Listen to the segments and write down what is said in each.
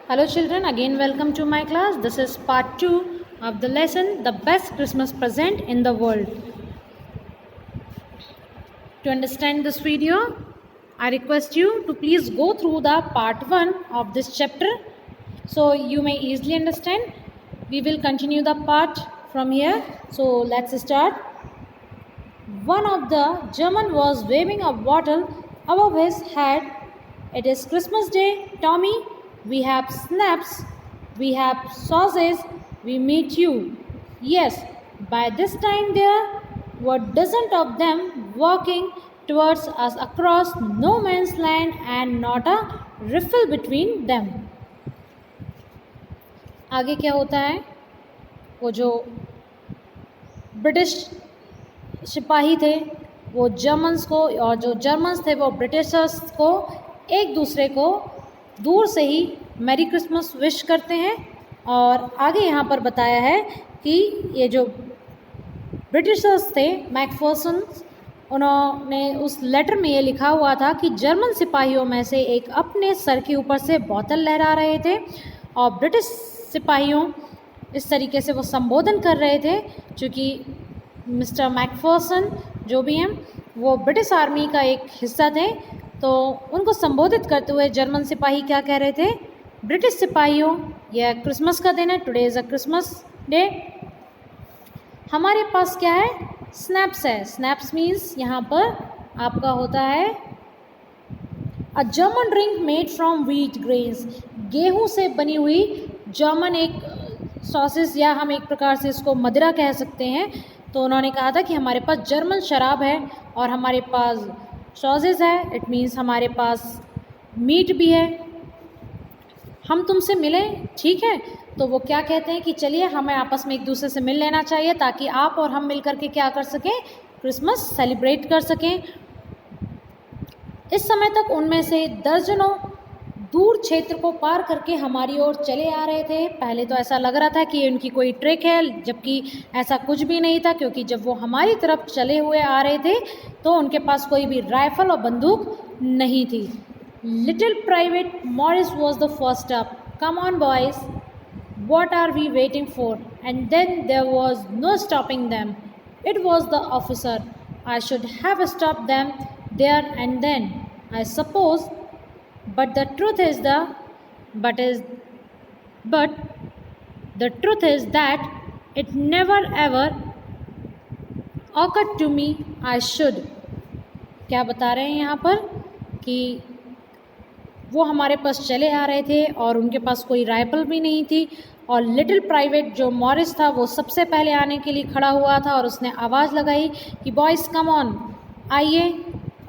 Hello children, again welcome to my class. This is part 2 of the lesson, The Best Christmas Present in the World. To understand this video, I request you to please go through the part 1 of this chapter so you may easily understand. We will continue the part from here. So let's start. One of the German was waving a bottle above his head. It is Christmas Day, Tommy. We have snaps, we have sausages, we meet you. Yes, by this time there were dozens of them walking towards us across no man's land and not a riffle between them. आगे क्या होता है, वो जो British सिपाही थे वो Germans को और जो जर्मन्स थे वो ब्रिटिशर्स को एक दूसरे को दूर से ही मैरी क्रिसमस विश करते हैं। और आगे यहाँ पर बताया है कि ये जो ब्रिटिशर्स थे मैकफर्सन, उन्होंने उस लेटर में ये लिखा हुआ था कि जर्मन सिपाहियों में से एक अपने सर के ऊपर से बोतल लहरा रहे थे और ब्रिटिश सिपाहियों इस तरीके से वो संबोधन कर रहे थे, क्योंकि मिस्टर मैकफर्सन जो भी हैं वो ब्रिटिश आर्मी का एक हिस्सा थे। तो उनको संबोधित करते हुए जर्मन सिपाही क्या कह रहे थे, ब्रिटिश सिपाहियों यह क्रिसमस का दिन है, today is a Christmas day. हमारे पास क्या है, स्नैप्स है। स्नैप्स मीन्स यहाँ पर आपका होता है a German drink made from wheat grains, गेहूँ से बनी हुई जर्मन एक सॉसेस या हम एक प्रकार से इसको मदिरा कह सकते हैं। तो उन्होंने कहा था कि हमारे पास जर्मन शराब है और हमारे पास सॉसेज है, इट मीन्स हमारे पास मीट भी है, हम तुमसे मिलें, ठीक है। तो वो क्या कहते हैं कि चलिए हमें आपस में एक दूसरे से मिल लेना चाहिए ताकि आप और हम मिल कर के क्या कर सकें, क्रिसमस सेलिब्रेट कर सकें। इस समय तक उनमें से दर्जनों दूर क्षेत्र को पार करके हमारी ओर चले आ रहे थे। पहले तो ऐसा लग रहा था कि उनकी कोई ट्रिक है, जबकि ऐसा कुछ भी नहीं था, क्योंकि जब वो हमारी तरफ चले हुए आ रहे थे तो उनके पास कोई भी राइफल और बंदूक नहीं थी। Little private Morris was the first up, come on boys, what are we waiting for? And then there was no stopping them. It was the officer. I should have stopped them there and then, I suppose. But the truth is but the truth is that it never ever occurred to me I should. क्या बता रहे हैं यहाँ पर कि वो हमारे पास चले आ रहे थे और उनके पास कोई राइफल भी नहीं थी, और लिटिल प्राइवेट जो मॉरिस था वो सबसे पहले आने के लिए खड़ा हुआ था और उसने आवाज़ लगाई कि बॉयज़ कम ऑन, आइए।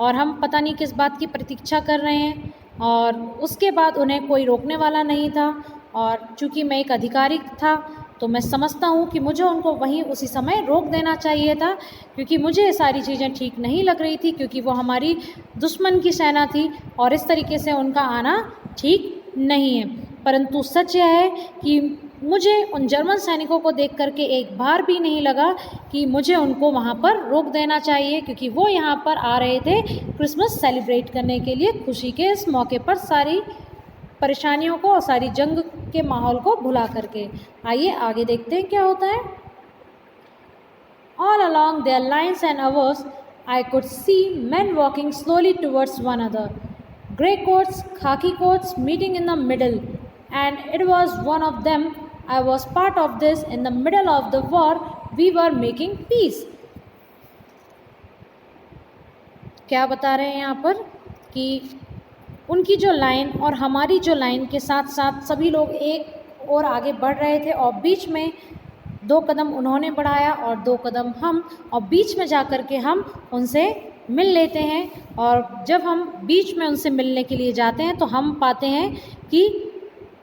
और हम पता नहीं किस बात की प्रतीक्षा कर रहे हैं, और उसके बाद उन्हें कोई रोकने वाला नहीं था। और चूँकि मैं एक अधिकारी था तो मैं समझता हूँ कि मुझे उनको वहीं उसी समय रोक देना चाहिए था, क्योंकि मुझे ये सारी चीज़ें ठीक नहीं लग रही थी, क्योंकि वो हमारी दुश्मन की सेना थी और इस तरीके से उनका आना ठीक नहीं है। परंतु सच यह है कि मुझे उन जर्मन सैनिकों को देख करके एक बार भी नहीं लगा कि मुझे उनको वहाँ पर रोक देना चाहिए, क्योंकि वो यहाँ पर आ रहे थे क्रिसमस सेलिब्रेट करने के लिए, खुशी के इस मौके पर सारी परेशानियों को और सारी जंग के माहौल को भुला करके। आइए आगे देखते हैं क्या होता है। All along their lines and ours, I could see men walking slowly towards one another. Grey coats, khaki coats meeting in the middle, and it was one of them. I was part of this. In the middle of the war, we were making peace. क्या बता रहे हैं यहाँ पर कि उनकी जो line और हमारी जो लाइन के साथ साथ सभी लोग एक और आगे बढ़ रहे थे, और बीच में 2 कदम उन्होंने बढ़ाया और 2 कदम हम, और बीच में जा कर के हम उनसे मिल लेते हैं। और जब हम बीच में उनसे मिलने के लिए जाते हैं तो हम पाते हैं कि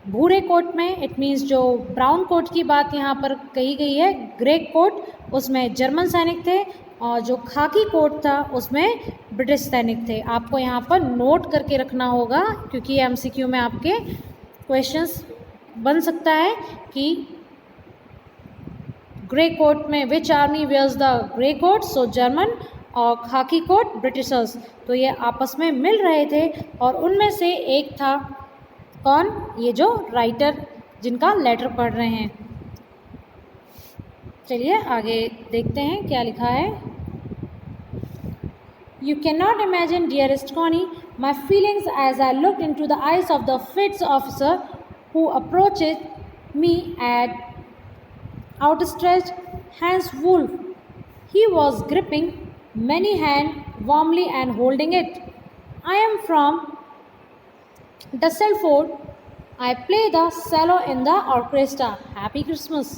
भूरे कोट में, इट मीन्स जो ब्राउन कोट की बात यहाँ पर कही गई है, ग्रे कोट, उसमें जर्मन सैनिक थे, और जो खाकी कोट था उसमें ब्रिटिश सैनिक थे। आपको यहाँ पर नोट करके रखना होगा, क्योंकि एमसीक्यू में आपके क्वेश्चंस बन सकता है कि ग्रे कोट में which army wears the grey coat, so German, और खाकी कोट ब्रिटिशर्स। तो ये आपस में मिल रहे थे और उनमें से एक था कौन? ये जो राइटर जिनका लेटर पढ़ रहे हैं। चलिए आगे देखते हैं क्या लिखा है। You cannot imagine, dearest Connie, my feelings as I looked into the eyes of the Fitz officer who approached me at outstretched hands. Wolf. He was gripping many hand warmly and holding it. I am from Dusselford. I play the cello in the orchestra. Happy Christmas.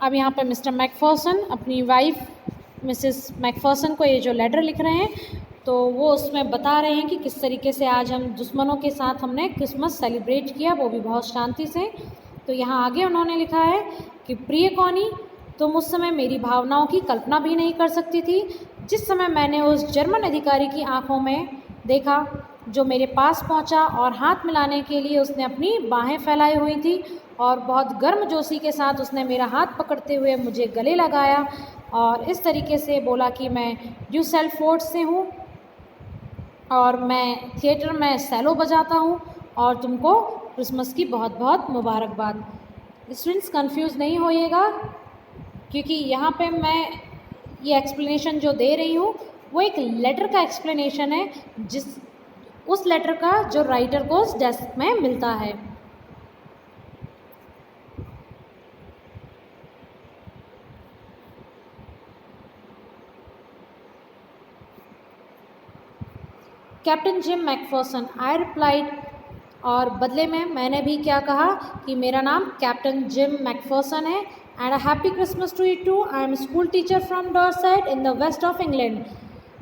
अब यहाँ पर mister Macpherson अपनी wife Mrs Macpherson को ये जो letter लिख रहे हैं, तो वो उसमें बता रहे हैं कि किस तरीके से आज हम दुश्मनों के साथ हमने क्रिसमस सेलिब्रेट किया, वो भी बहुत शांति से। तो यहाँ आगे उन्होंने लिखा है कि प्रिय कॉनी, तुम उस समय मेरी भावनाओं की कल्पना भी नहीं कर सकती थी। जिस समय मैंने उस जर्मन अधिकारी की आंखों में देखा जो मेरे पास पहुंचा और हाथ मिलाने के लिए उसने अपनी बाहें फैलाई हुई थी और बहुत गर्मजोशी के साथ उसने मेरा हाथ पकड़ते हुए मुझे गले लगाया और इस तरीके से बोला कि मैं ड्यूसेल्फोर्ड से हूँ और मैं थिएटर में सेलो बजाता हूँ और तुमको क्रिसमस की बहुत बहुत मुबारकबाद। स्टूडेंट्स कंफ्यूज नहीं होइएगा, क्योंकि यहाँ पे मैं ये एक्सप्लेनेशन जो दे रही हूँ वो एक लेटर का एक्सप्लेनेशन है, उस लेटर का जो राइटर को उस डेस्क में मिलता है। Captain Jim Macpherson, I replied, और बदले में मैंने भी क्या कहा कि मेरा नाम कैप्टन जिम मैकफर्सन है। And a happy Christmas to you too. I am school teacher from Dorset in the west of England.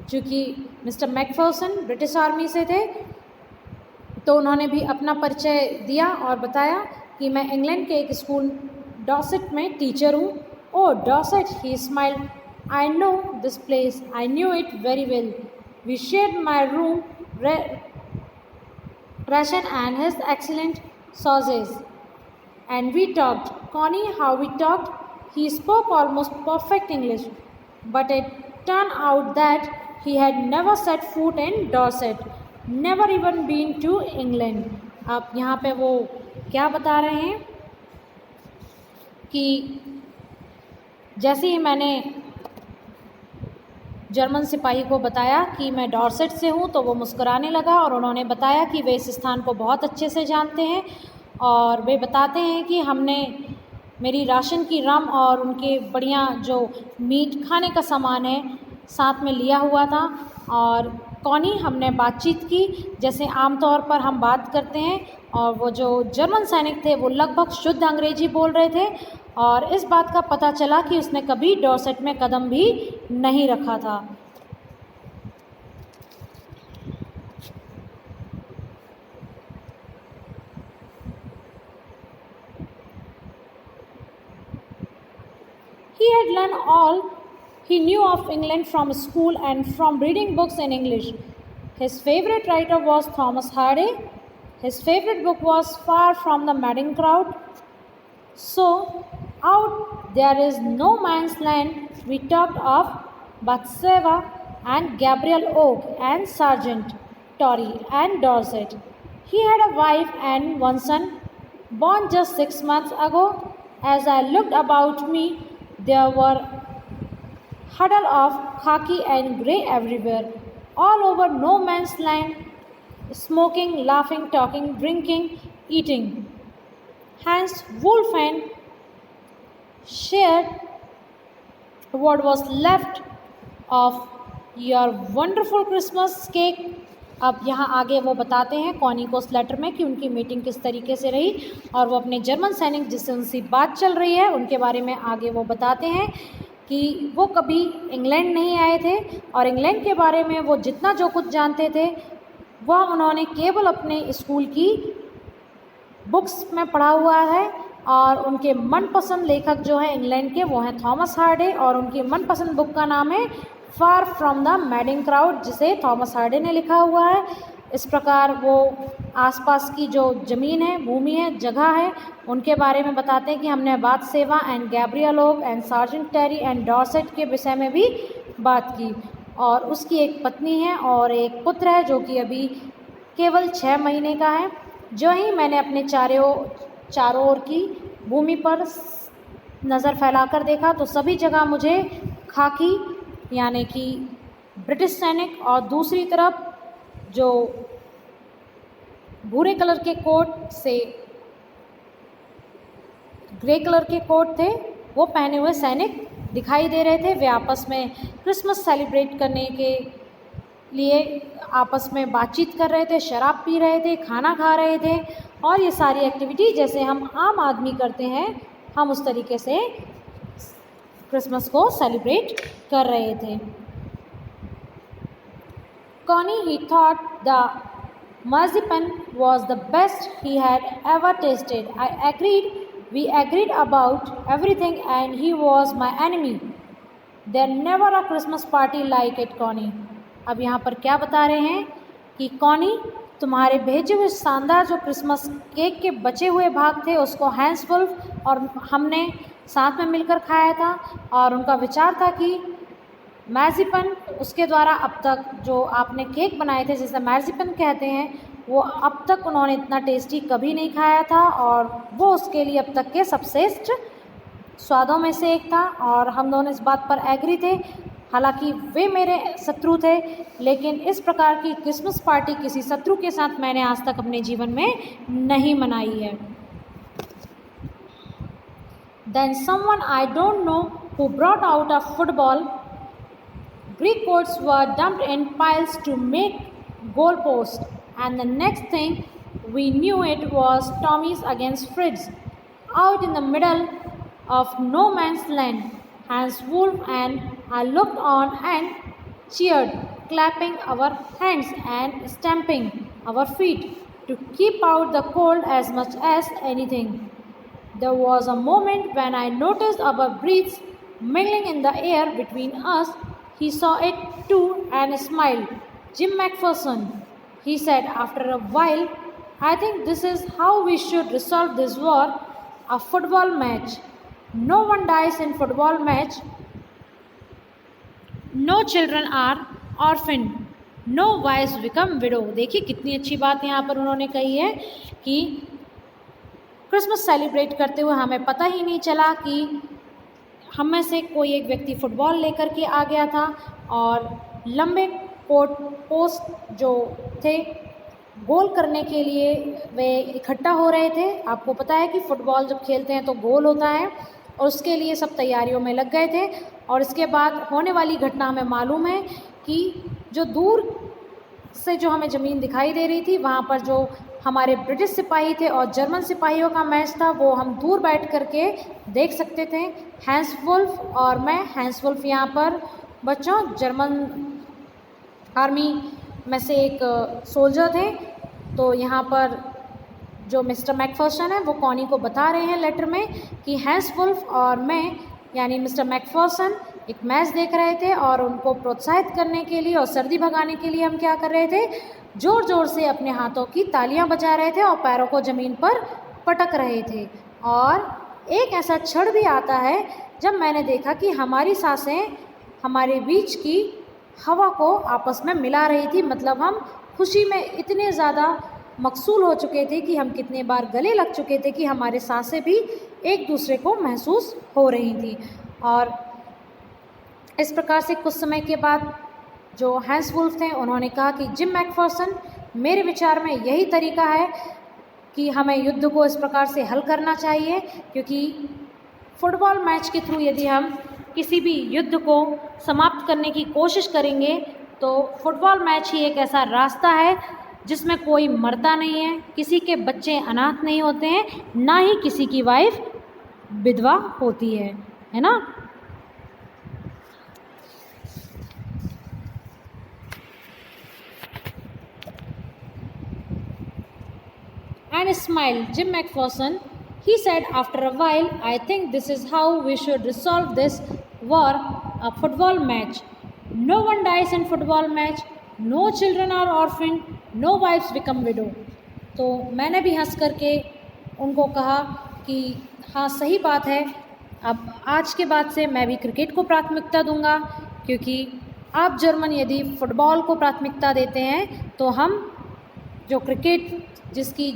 चूँकि मिस्टर मैकफर्सन ब्रिटिश आर्मी से थे तो उन्होंने भी अपना परिचय दिया और बताया कि मैं इंग्लैंड के एक स्कूल डॉर्सेट में टीचर हूँ। Oh Dorset, he smiled, I know this place, I knew it very well. We shared my room ration and his excellent sausages. And we talked. Connie, how we talked. He spoke almost perfect English, but it turned out that he had never set foot in Dorset, never even been to England. अब यहाँ पे वो क्या बता रहे हैं कि जैसे ही मैंने जर्मन सिपाही को बताया कि मैं डॉर्सेट से हूँ तो वो मुस्कुराने लगा और उन्होंने बताया कि वे इस स्थान को बहुत अच्छे से जानते हैं और वे बताते हैं कि हमने मेरी राशन की रम और उनके बढ़िया जो मीट खाने का सामान है साथ में लिया हुआ था। और कॉनी, हमने बातचीत की जैसे आमतौर पर हम बात करते हैं और वो जो जर्मन सैनिक थे वो लगभग शुद्ध अंग्रेजी बोल रहे थे और इस बात का पता चला कि उसने कभी डॉर्सेट में कदम भी नहीं रखा था। He had learned all he knew of England from school and from reading books in English. His favorite writer was Thomas Hardy. His favorite book was Far from the Madding Crowd. So, out there is no man's land. We talked of Bathsheba and Gabriel Oak and Sergeant Torrey and Dorset. He had a wife and one son, born just 6 months ago. As I looked about me, there were huddle of khaki and grey everywhere, all over no man's land, smoking, laughing, talking, drinking, eating. Hans Wolfen shared what was left of your wonderful Christmas cake. अब यहाँ आगे वो बताते हैं Connie को उस letter में कि उनकी मीटिंग किस तरीके से रही और वो अपने जर्मन सैनिक जिससे उनसे बात चल रही है उनके बारे में आगे वो बताते हैं कि वो कभी इंग्लैंड नहीं आए थे और इंग्लैंड के बारे में वो जितना जो कुछ जानते थे वह उन्होंने केवल अपने स्कूल की बुक्स में पढ़ा हुआ है और उनके मनपसंद लेखक जो हैं इंग्लैंड के वो हैं थॉमस हार्डे और उनकी मनपसंद बुक का नाम है far from the madding crowd, जिसे थॉमस हार्डे ने लिखा हुआ है। इस प्रकार वो आसपास की जो ज़मीन है, भूमि है, जगह है, उनके बारे में बताते हैं कि हमने Bathsheba and Gabriel Oak and sergeant Terry and Dorset के विषय में भी बात की और उसकी एक पत्नी है और एक पुत्र है जो कि अभी केवल 6 महीने का है। जो ही मैंने अपने चारों ओर की भूमि पर नज़र फैलाकर देखा तो सभी जगह मुझे खाकी यानी कि ब्रिटिश सैनिक और दूसरी तरफ जो भूरे कलर के कोट से ग्रे कलर के कोट थे वो पहने हुए सैनिक दिखाई दे रहे थे। वे आपस में क्रिसमस सेलिब्रेट करने के लिए आपस में बातचीत कर रहे थे, शराब पी रहे थे, खाना खा रहे थे और ये सारी एक्टिविटी जैसे हम आम आदमी करते हैं हम उस तरीके से क्रिसमस को सेलिब्रेट कर रहे थे। Connie, he thought the marzipan was the best he had ever tasted. I agreed. We agreed about everything and he was my enemy. There never a Christmas party like it, Connie. अब यहाँ पर क्या बता रहे हैं कि Connie तुम्हारे भेजे हुए शानदार जो क्रिसमस केक के बचे हुए भाग थे उसको हैंस वुल्फ और हमने साथ में मिलकर खाया था और उनका विचार था कि मैर्ज़िपन उसके द्वारा अब तक जो आपने केक बनाए थे जिसे मैर्ज़िपन कहते हैं वो अब तक उन्होंने इतना टेस्टी कभी नहीं खाया था और वो उसके लिए अब तक के सबश्रेष्ठ स्वादों में से एक था और हम दोनों इस बात पर एग्री थे। हालांकि वे मेरे शत्रु थे लेकिन इस प्रकार की क्रिसमस पार्टी किसी शत्रु के साथ मैंने आज तक अपने जीवन में नहीं मनाई है। Then someone I don't know who brought out a football. Greek courts were dumped in piles to make goalposts, and the next thing we knew it was Tommy's against Fritz. Out in the middle of no man's land, Hans Wolf and I looked on and cheered, clapping our hands and stamping our feet to keep out the cold as much as anything. There was a moment when I noticed our breaths mingling in the air between us. He saw it too and smiled. Jim McPherson, he said after a while, I think this is how we should resolve this war, a football match. No one dies in football match. No children are orphaned. No wives become widow. देखिए कितनी अच्छी बात यहाँ पर उन्होंने कही है कि क्रिसमस सेलिब्रेट करते हुए हमें पता ही नहीं चला कि हम में से कोई एक व्यक्ति फुटबॉल लेकर के आ गया था और लंबे पोस्ट जो थे गोल करने के लिए वे इकट्ठा हो रहे थे। आपको पता है कि फुटबॉल जब खेलते हैं तो गोल होता है और उसके लिए सब तैयारियों में लग गए थे और इसके बाद होने वाली घटना हमें मालूम है कि जो दूर से जो हमें ज़मीन दिखाई दे रही थी वहाँ पर जो हमारे ब्रिटिश सिपाही थे और जर्मन सिपाहियों का मैच था वो हम दूर बैठ करके देख सकते थे। हैंस वुल्फ और मैं, हैंस वुल्फ यहाँ पर बच्चों जर्मन आर्मी में से एक सोल्जर थे। तो यहाँ पर जो मिस्टर मैकफर्सन है वो कॉनी को बता रहे हैं लेटर में कि हैंस वुल्फ और मैं यानी मिस्टर मैकफर्सन एक मैच देख रहे थे और उनको प्रोत्साहित करने के लिए और सर्दी भगाने के लिए हम क्या कर रहे थे, ज़ोर ज़ोर से अपने हाथों की तालियां बजा रहे थे और पैरों को ज़मीन पर पटक रहे थे। और एक ऐसा क्षण भी आता है जब मैंने देखा कि हमारी सांसें हमारे बीच की हवा को आपस में मिला रही थी। मतलब हम खुशी में इतने ज़्यादा मकसूल हो चुके थे कि हम कितने बार गले लग चुके थे कि हमारे सांसें भी एक दूसरे को महसूस हो रही थी। और इस प्रकार से कुछ समय के बाद जो हैंस वुल्फ थे उन्होंने कहा कि जिम मैकफर्सन, मेरे विचार में यही तरीका है कि हमें युद्ध को इस प्रकार से हल करना चाहिए, क्योंकि फुटबॉल मैच के थ्रू यदि हम किसी भी युद्ध को समाप्त करने की कोशिश करेंगे तो फुटबॉल मैच ही एक ऐसा रास्ता है जिसमें कोई मरता नहीं है, किसी के बच्चे अनाथ नहीं होते हैं, ना ही किसी की वाइफ विधवा होती है ना। And smiled. Jim McPherson, he said after a while, I think this is how we should resolve this war, a football match. No one dies in football match. No children are orphaned. No wives become widow. तो मैंने भी हंस करके उनको कहा कि हाँ सही बात है, अब आज के बाद से मैं भी क्रिकेट को प्राथमिकता दूंगा, क्योंकि आप जर्मन यदि फुटबॉल को प्राथमिकता देते हैं तो हम जो क्रिकेट जिसकी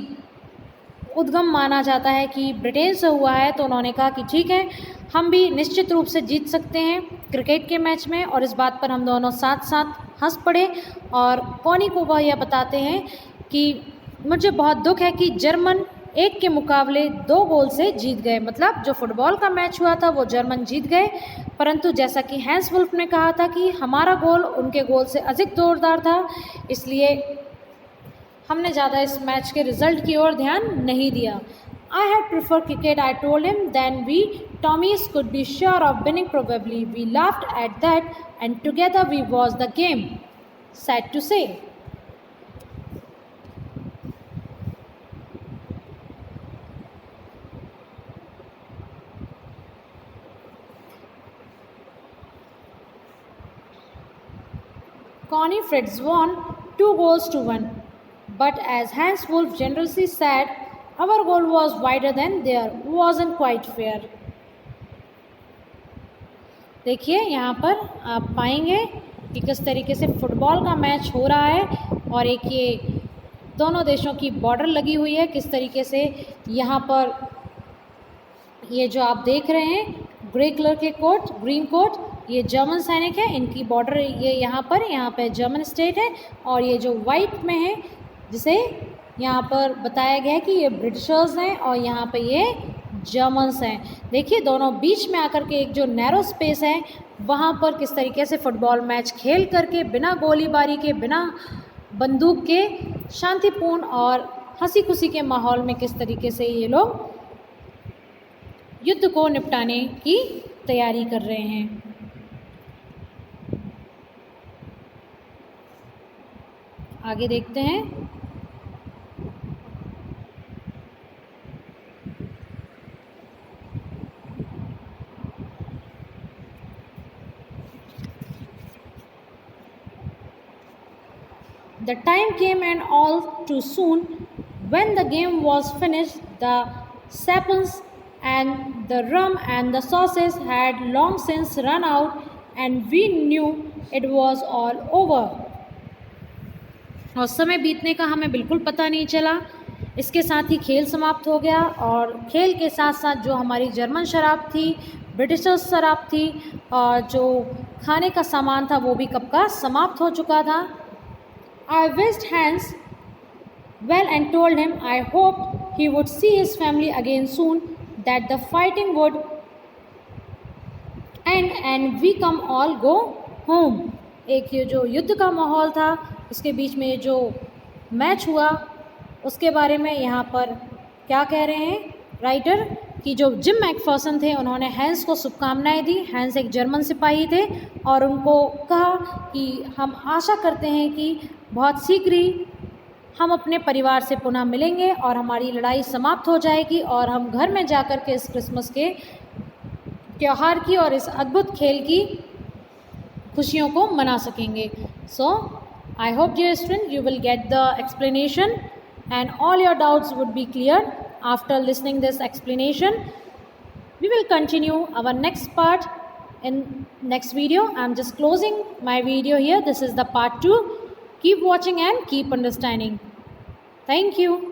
उद्गम माना जाता है कि ब्रिटेन से हुआ है, तो उन्होंने कहा कि ठीक है, हम भी निश्चित रूप से जीत सकते हैं क्रिकेट के मैच में। और इस बात पर हम दोनों साथ साथ हंस पड़े और कॉनी को वह यह बताते हैं कि मुझे बहुत दुख है कि जर्मन 1 के मुकाबले 2 गोल से जीत गए। मतलब जो फुटबॉल का मैच हुआ था वो जर्मन जीत गए, परंतु जैसा कि हैंस वुल्फ ने कहा था कि हमारा गोल उनके गोल से अधिक जोरदार था, इसलिए हमने ज़्यादा इस मैच के रिजल्ट की ओर ध्यान नहीं दिया। I had preferred cricket, I told him, then we Tommies could be sure of winning probably. We laughed at that and together we watched the game. Sad to say. Connie Fritz won 2-1. But as Hans Wolf generously said, our goal was wider than theirs. Wasn't quite fair. देखिए यहाँ पर आप पाएंगे कि किस तरीके से football का मैच हो रहा है और एक ये दोनों देशों की बॉर्डर लगी हुई है। किस तरीके से यहाँ पर ये जो आप देख रहे हैं ग्रे कलर के कोट, ग्रीन कोट, ये जर्मन सैनिक है, इनकी बॉर्डर ये यहाँ पे जर्मन स्टेट है। और ये जो वाइट में है जिसे यहाँ पर बताया गया है कि ये ब्रिटिशर्स हैं और यहाँ पे ये जर्मन्स हैं। देखिए दोनों बीच में आकर के एक जो नैरो स्पेस है वहाँ पर किस तरीके से फुटबॉल मैच खेल करके बिना गोलीबारी के, बिना बंदूक के, शांतिपूर्ण और हंसी खुशी के माहौल में किस तरीके से ये लोग युद्ध को निपटाने की तैयारी कर रहे हैं। आगे देखते हैं। The time came, and all too soon, when the game was finished, the sapans and the rum and the sauces had long since run out, and we knew it was all over. और समय बीतने का हमें बिल्कुल पता नहीं चला। इसके साथ ही खेल समाप्त हो गया और खेल के साथ साथ जो हमारी जर्मन शराब थी, ब्रिटिशर्स शराब थी और जो खाने का सामान था वो भी कब का समाप्त हो चुका था। I wished Hans well and told him I hoped he would see his family again soon, that the fighting would end and we come all go home. एक ये जो युद्ध का माहौल था उसके बीच में जो मैच हुआ उसके बारे में यहाँ पर क्या कह रहे हैं राइटर कि जो जिम मैकफर्सन थे उन्होंने हैंस को शुभकामनाएं दी। हैंस एक जर्मन सिपाही थे और उनको कहा कि हम आशा करते हैं कि बहुत शीघ्र ही हम अपने परिवार से पुनः मिलेंगे और हमारी लड़ाई समाप्त हो जाएगी और हम घर में जाकर के इस क्रिसमस के त्यौहार की और इस अद्भुत खेल की खुशियों को मना सकेंगे। सो I hope, dear student, you will get the explanation and all your doubts would be cleared after listening this explanation. We will continue our next part in next video. I am just closing my video here. This is the part 2. Keep watching and keep understanding. Thank you.